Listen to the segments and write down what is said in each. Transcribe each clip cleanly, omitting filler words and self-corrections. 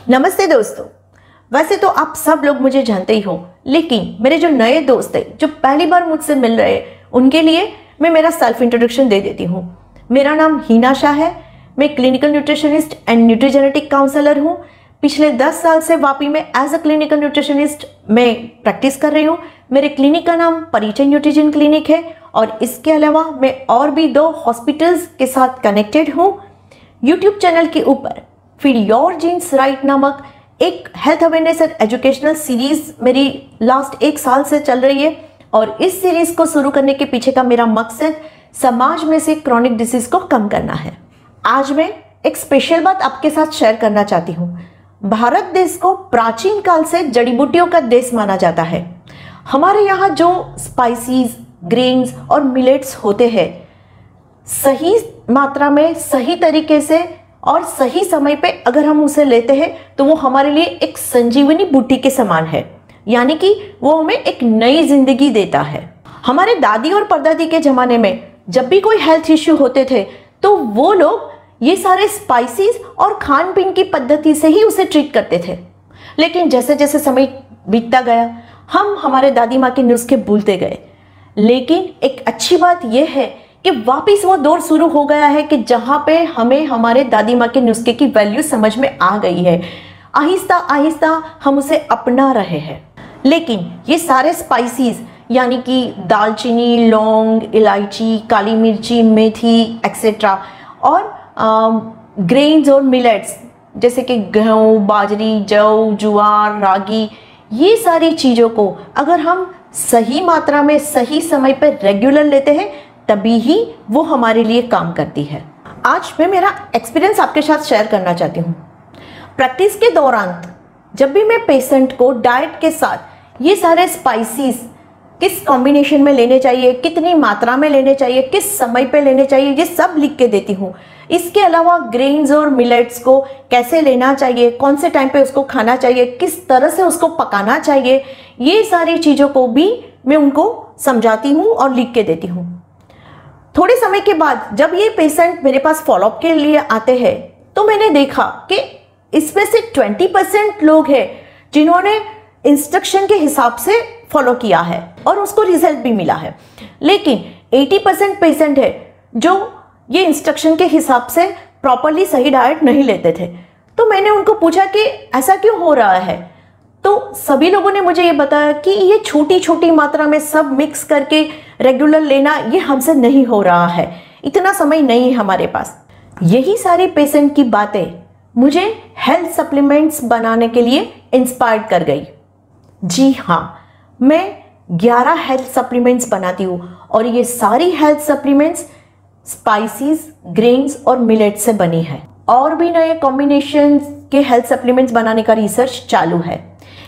नमस्ते दोस्तों। वैसे तो आप सब लोग मुझे जानते ही हो, लेकिन मेरे जो नए दोस्त हैं जो पहली बार मुझसे मिल रहे हैं, उनके लिए मैं मेरा सेल्फ इंट्रोडक्शन दे देती हूँ। मेरा नाम हीना शाह है। मैं क्लिनिकल न्यूट्रिशनिस्ट एंड न्यूट्रीजेनेटिक काउंसलर हूँ। पिछले 10 साल से वापी में एज अ क्लिनिकल न्यूट्रिशनिस्ट मैं प्रैक्टिस कर रही हूँ। मेरे क्लिनिक का नाम परिचय न्यूट्रिजन क्लिनिक है और इसके अलावा मैं और भी 2 हॉस्पिटल्स के साथ कनेक्टेड हूँ। यूट्यूब चैनल के ऊपर फीड योर जीन्स राइट नामक एक health awareness and educational series मेरी लास्ट 1 साल से चल रही है और इस सीरीज को शुरू करने के पीछे का मेरा मकसद समाज में से क्रॉनिक डिसीज को कम करना है। आज मैं एक स्पेशल बात आपके साथ शेयर करना चाहती हूँ। भारत देश को प्राचीन काल से जड़ी बूटियों का देश माना जाता है। हमारे यहाँ जो स्पाइसीज, ग्रेन्स और मिलेट्स होते हैं, सही मात्रा में, सही तरीके से और सही समय पे अगर हम उसे लेते हैं तो वो हमारे लिए एक संजीवनी बूटी के समान है, यानी कि वो हमें एक नई जिंदगी देता है। हमारे दादी और परदादी के ज़माने में जब भी कोई हेल्थ इश्यू होते थे तो वो लोग ये सारे स्पाइसेस और खान पीन की पद्धति से ही उसे ट्रीट करते थे। लेकिन जैसे जैसे समय बीतता गया हम हमारे दादी माँ के नुस्खे भूलते गए। लेकिन एक अच्छी बात यह है कि वापिस वो दौर शुरू हो गया है कि जहाँ पे हमें हमारे दादी माँ के नुस्खे की वैल्यू समझ में आ गई है। आहिस्ता आहिस्ता हम उसे अपना रहे हैं। लेकिन ये सारे स्पाइसेस यानी कि दालचीनी, लौंग, इलायची, काली मिर्ची, मेथी एक्सेट्रा और ग्रेन्स और मिलेट्स जैसे कि गेहूँ, बाजरी, जौ, ज्वार, रागी, ये सारी चीज़ों को अगर हम सही मात्रा में सही समय पर रेगुलर लेते हैं तभी ही वो हमारे लिए काम करती है। आज मैं मेरा एक्सपीरियंस आपके साथ शेयर करना चाहती हूँ। प्रैक्टिस के दौरान जब भी मैं पेशेंट को डाइट के साथ ये सारे स्पाइसेस किस कॉम्बिनेशन में लेने चाहिए, कितनी मात्रा में लेने चाहिए, किस समय पे लेने चाहिए, ये सब लिख के देती हूँ। इसके अलावा ग्रेन्स और मिलेट्स को कैसे लेना चाहिए, कौन से टाइम पे उसको खाना चाहिए, किस तरह से उसको पकाना चाहिए, ये सारी चीज़ों को भी मैं उनको समझाती हूँ और लिख के देती हूँ। थोड़े समय के बाद जब ये पेशेंट मेरे पास फॉलोअप के लिए आते हैं तो मैंने देखा कि इसमें से 20% लोग हैं जिन्होंने इंस्ट्रक्शन के हिसाब से फॉलो किया है और उसको रिजल्ट भी मिला है। लेकिन 80% पेशेंट है जो ये इंस्ट्रक्शन के हिसाब से प्रॉपरली सही डाइट नहीं लेते थे। तो मैंने उनको पूछा कि ऐसा क्यों हो रहा है, तो सभी लोगों ने मुझे ये बताया कि ये छोटी छोटी मात्रा में सब मिक्स करके रेगुलर लेना ये हमसे नहीं हो रहा है, इतना समय नहीं है हमारे पास। यही सारी पेशेंट की बातें मुझे हेल्थ सप्लीमेंट्स बनाने के लिए इंस्पायर्ड कर गई। जी हाँ, मैं 11 हेल्थ सप्लीमेंट्स बनाती हूँ और ये सारी हेल्थ सप्लीमेंट्स स्पाइसेस, ग्रेन्स और मिलेट से बनी है। और भी नए कॉम्बिनेशन के हेल्थ सप्लीमेंट्स बनाने का रिसर्च चालू है।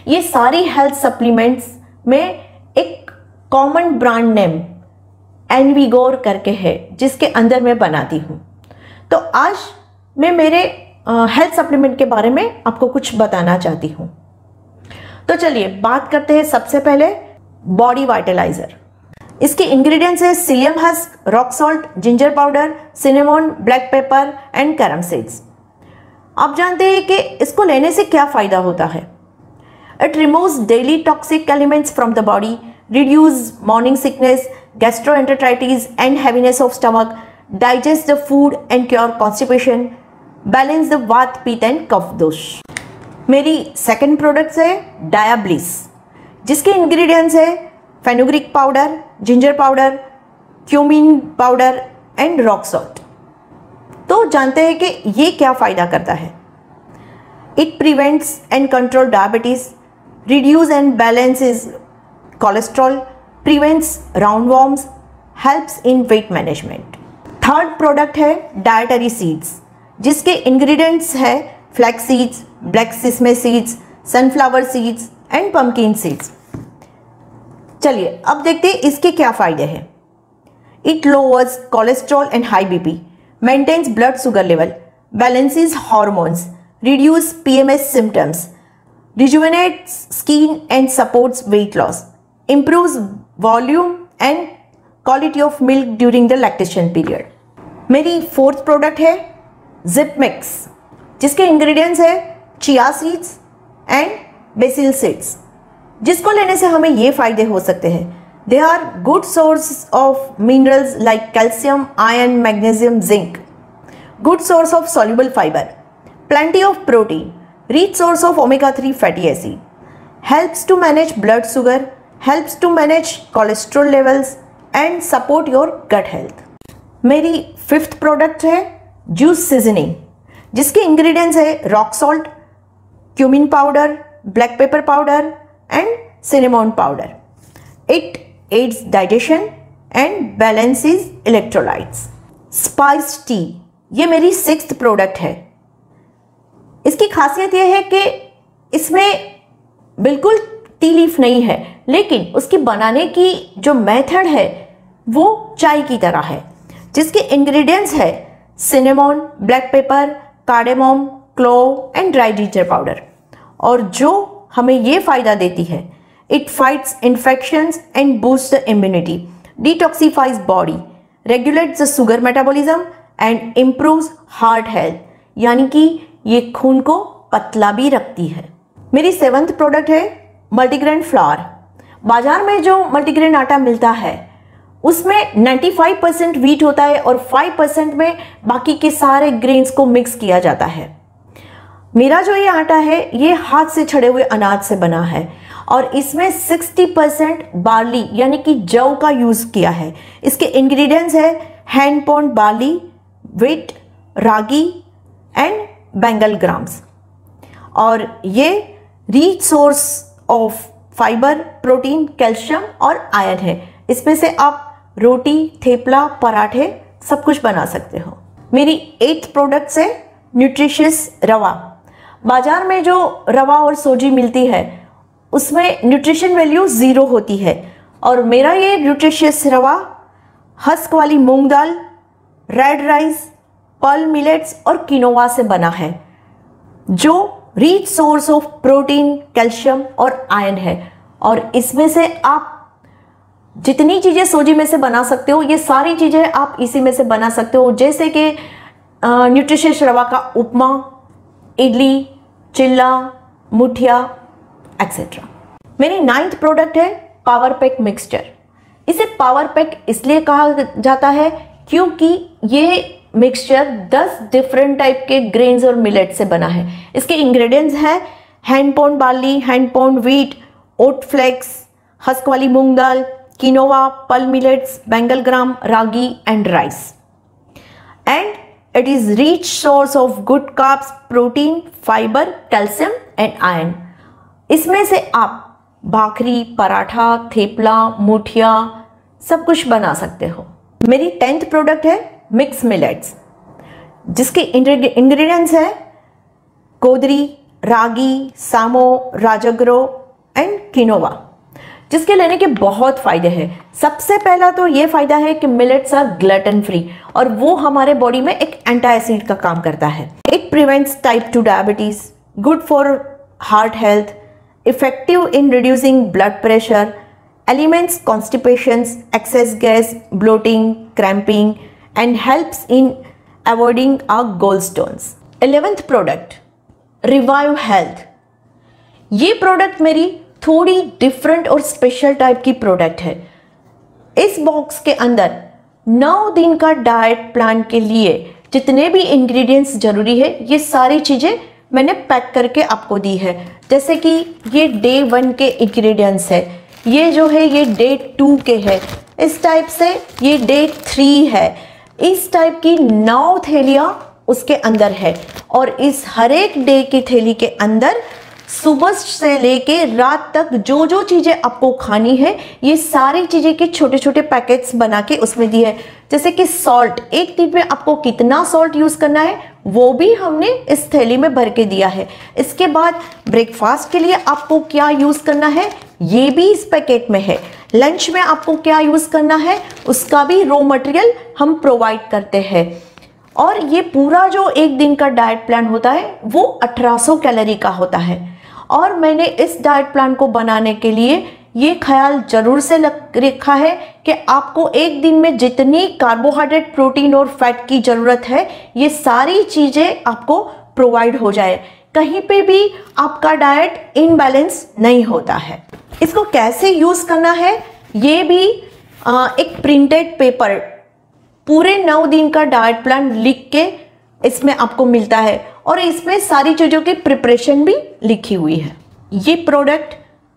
ये सारी हेल्थ सप्लीमेंट्स में एक कॉमन ब्रांड नेम एनविगोर करके है जिसके अंदर मैं बनाती हूँ। तो आज मैं मेरे हेल्थ सप्लीमेंट के बारे में आपको कुछ बताना चाहती हूँ। तो चलिए बात करते हैं सबसे पहले बॉडी वाइटलाइजर। इसके इंग्रेडिएंट्स है cilium husk, rock salt, ginger powder, cinnamon, black pepper and carom seeds. आप जानते हैं कि इसको लेने से क्या फ़ायदा होता है। It removes daily toxic elements from the body, reduce morning sickness, gastroenteritis and heaviness of stomach, digest the food and cure constipation, balance the वात, पित्त एंड कफ दोष। मेरी सेकंड प्रोडक्ट्स है डायाब्लिस, जिसके इंग्रेडिएंट्स है fenugreek powder, ginger powder, cumin powder and rock salt. तो जानते हैं कि ये क्या फ़ायदा करता है। It prevents and control diabetes, reduce and balances cholesterol, prevents round worms, helps in weight management. Third product है डायटरी सीड्स, जिसके इंग्रेडिएंट्स है flax seeds, black sesame seeds, sunflower seeds and pumpkin seeds. चलिए अब देखते हैं इसके क्या फ़ायदे हैं। It lowers cholesterol and high BP, maintains blood sugar level, balances hormones, reduce PMS symptoms, rejuvenates skin and supports weight loss, improves volume and quality of milk during the lactation period. मेरी fourth product है zip mix, जिसके ingredients है chia seeds and basil seeds, जिसको लेने से हमें ये फायदे हो सकते हैं। They are good source of minerals like calcium, iron, magnesium, zinc, good source of soluble fiber, plenty of protein, rich source of omega-3 fatty acid, helps to manage blood sugar, helps to manage cholesterol levels and support your gut health। मेरी fifth product है juice seasoning, जिसके ingredients है rock salt, cumin powder, black pepper powder and cinnamon powder. It adds digestion and balances electrolytes. Spice T, ये मेरी sixth product है। इसकी खासियत यह है कि इसमें बिल्कुल टी लीफ नहीं है, लेकिन उसकी बनाने की जो मेथड है वो चाय की तरह है, जिसके इंग्रेडिएंट्स है cinnamon, black pepper, cardamom, clove and dry ginger powder. और जो हमें ये फायदा देती है, it fights infections and boost the immunity, detoxifies body, regulates the sugar metabolism and improves heart health, यानी कि ये खून को पतला भी रखती है। मेरी सेवंथ प्रोडक्ट है मल्टीग्रेन फ्लावर। बाजार में जो मल्टीग्रेन आटा मिलता है उसमें 95% व्हीट होता है और 5% में बाकी के सारे ग्रेन्स को मिक्स किया जाता है। मेरा जो ये आटा है ये हाथ से छड़े हुए अनाज से बना है और इसमें 60% बार्ली यानी कि जौ का यूज़ किया है। इसके इंग्रेडिएंट्स है hand pound barley, wheat, ragi and Bengal grams. और ये rich source of fibre, protein, calcium और आयरन है। इसमें से आप रोटी, थेपला, पराठे सब कुछ बना सकते हो। मेरी 8th प्रोडक्ट है न्यूट्रिशियस रवा। बाजार में जो रवा और सोजी मिलती है उसमें न्यूट्रिशन वैल्यू 0 होती है, और मेरा ये न्यूट्रिशियस रवा हस्क वाली मूंग दाल, रेड राइस, पर्ल मिलेट्स और किनोवा से बना है, जो rich source of protein, calcium और आयरन है। और इसमें से आप जितनी चीज़ें सोजी में से बना सकते हो, ये सारी चीज़ें आप इसी में से बना सकते हो, जैसे कि न्यूट्रिशियस रवा का उपमा, इडली, चिल्ला, मुठिया एक्सेट्रा। मेरी 9th प्रोडक्ट है पावर पैक मिक्सचर। इसे पावर पैक इसलिए कहा जाता है क्योंकि ये मिक्सचर 10 डिफरेंट टाइप के ग्रेन्स और मिलेट से बना है। इसके इंग्रेडिएंट्स हैं hand pound barley, hand pound wheat, oat flakes, husk वाली मूंग दाल, quinoa, pearl millets, Bengal gram, ragi and rice. And it is rich source of good carbs, protein, fibre, calcium and iron. इसमें से आप भाखरी, पराठा, थेपला, मुठिया सब कुछ बना सकते हो। मेरी 10th प्रोडक्ट है मिक्स मिलेट्स, जिसके इंग्रेडिएंट्स है कोदरी, रागी, सामो, राजग्रो एंड किनोवा, जिसके लेने के बहुत फायदे हैं। सबसे पहला तो ये फायदा है कि मिलेट्स आर ग्लटन फ्री और वो हमारे बॉडी में एक एंटासिड का काम करता है। It prevents type 2 diabetes, good for heart health, effective in reducing blood pressure, elements constipations, excess gas, bloating, cramping and helps in avoiding our gallstones। 11th product revive health. ये product मेरी थोड़ी different और special type की product है। इस box के अंदर 9 दिन का डाइट प्लान के लिए जितने भी इंग्रेडिएंट्स जरूरी है ये सारी चीज़ें मैंने पैक करके आपको दी है। जैसे कि ये डे 1 के इंग्रेडिएंट्स है, ये जो है ये डे 2 के है, इस टाइप से ये डे 3 है। इस टाइप की 9 थैलियाँ उसके अंदर है और इस हर एक डे की थैली के अंदर सुबह से लेके रात तक जो जो चीज़ें आपको खानी है ये सारी चीज़ें के छोटे छोटे पैकेट्स बना के उसमें दिए है। जैसे कि सॉल्ट, एक दिन में आपको कितना सॉल्ट यूज़ करना है वो भी हमने इस थैली में भर के दिया है। इसके बाद ब्रेकफास्ट के लिए आपको क्या यूज़ करना है ये भी इस पैकेट में है। लंच में आपको क्या यूज़ करना है उसका भी रॉ मटेरियल हम प्रोवाइड करते हैं। और ये पूरा जो एक दिन का डाइट प्लान होता है वो 1800 कैलोरी का होता है। और मैंने इस डाइट प्लान को बनाने के लिए ये ख्याल जरूर से रखा है कि आपको एक दिन में जितनी कार्बोहाइड्रेट, प्रोटीन और फैट की ज़रूरत है, ये सारी चीज़ें आपको प्रोवाइड हो जाए। कहीं पे भी आपका डाइट इनबैलेंस नहीं होता है। इसको कैसे यूज़ करना है, ये भी एक प्रिंटेड पेपर पूरे 9 दिन का डाइट प्लान लिख के इसमें आपको मिलता है और इसमें सारी चीज़ों की प्रिपरेशन भी लिखी हुई है। ये प्रोडक्ट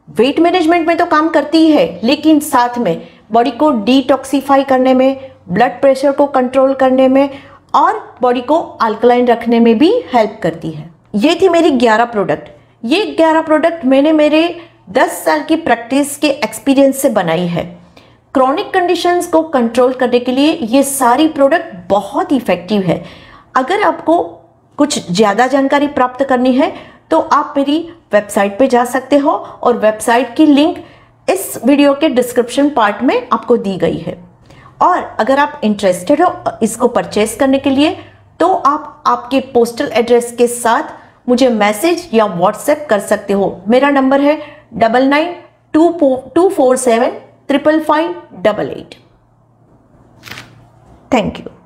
वेट मैनेजमेंट में तो काम करती है, लेकिन साथ में बॉडी को डिटॉक्सिफाई करने में, ब्लड प्रेशर को कंट्रोल करने में और बॉडी को अल्कलाइन रखने में भी हेल्प करती है। ये थी मेरी 11 प्रोडक्ट। ये 11 प्रोडक्ट मैंने मेरे 10 साल की प्रैक्टिस के एक्सपीरियंस से बनाई है। क्रॉनिक कंडीशंस को कंट्रोल करने के लिए ये सारी प्रोडक्ट बहुत इफेक्टिव है। अगर आपको कुछ ज़्यादा जानकारी प्राप्त करनी है तो आप मेरी वेबसाइट पे जा सकते हो और वेबसाइट की लिंक इस वीडियो के डिस्क्रिप्शन पार्ट में आपको दी गई है। और अगर आप इंटरेस्टेड हो इसको परचेस करने के लिए तो आप आपके पोस्टल एड्रेस के साथ मुझे मैसेज या व्हाट्सएप कर सकते हो। मेरा नंबर है 9922475588। Thank you.